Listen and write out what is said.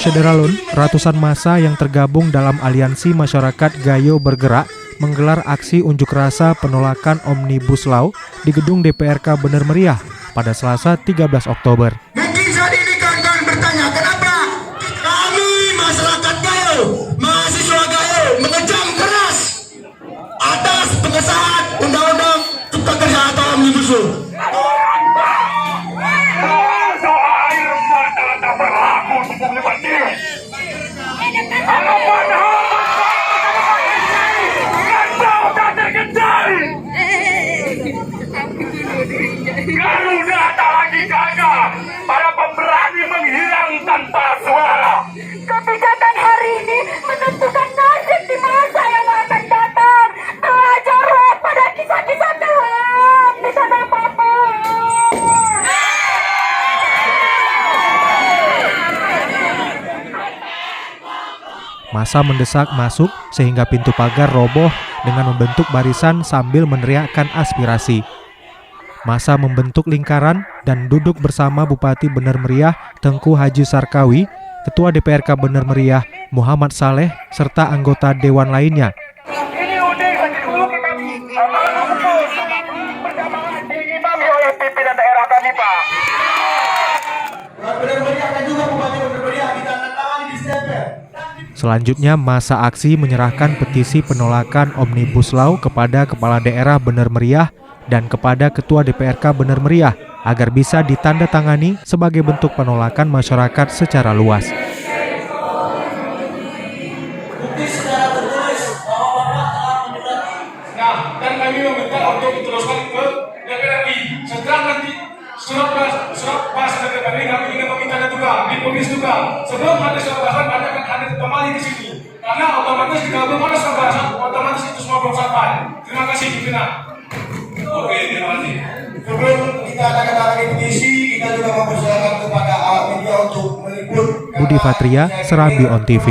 Syederalun, ratusan massa yang tergabung dalam aliansi masyarakat Gayo Bergerak menggelar aksi unjuk rasa penolakan Omnibus Law di gedung DPRK Bener Meriah pada Selasa 13 Oktober. Mungkin saat ini kawan-kawan bertanya, kenapa kami masyarakat Gayo, mahasiswa Gayo mengecam keras atas pengesahan Undang-Undang Cipta Kerja atau Omnibus Law? Garuda tak lagi gagah, para pemberani menghilang tanpa suara. Kebijakan hari ini menentukan nasib di masa yang akan datang. Belajarlah pada kisah-kisah kelam di tanah Papua. Massa mendesak masuk sehingga pintu pagar roboh dengan membentuk barisan sambil meneriakkan aspirasi. Massa membentuk lingkaran dan duduk bersama Bupati Bener Meriah Tengku Haji Sarkawi, Ketua DPRK Bener Meriah Muhammad Saleh, serta anggota Dewan lainnya. Ini udah dulu kita bersamaan diimami oleh pimpinan daerah tadi, Pak. Bener Meriah dan juga Bupati Bener Meriah ditandatangani di DPR. Selanjutnya, massa aksi menyerahkan petisi penolakan Omnibus Law kepada Kepala Daerah Bener Meriah dan kepada Ketua DPRK Bener Meriah agar bisa ditandatangani sebagai bentuk penolakan masyarakat secara luas. Bukti secara tertulis bahwa Bapak telah menyurati. Nah, dan kami meminta untuk diteruskan ke DPR RI. Setelah nanti surat bahasa DPR RI, kami ingin meminta juga, ditulis juga. Sebelum ada surat bahasa, Anda akan hadir kembali di sini. Karena otomatis digabung oleh surat bahasa, otomatis itu semua belum sampai. Terima kasih, pimpinan. Oke, terima kasih. Sebelum kita akan menangani petisi, kita juga mempersilakan kepada awak media untuk meliput. Budi Fatria, Serambi On TV.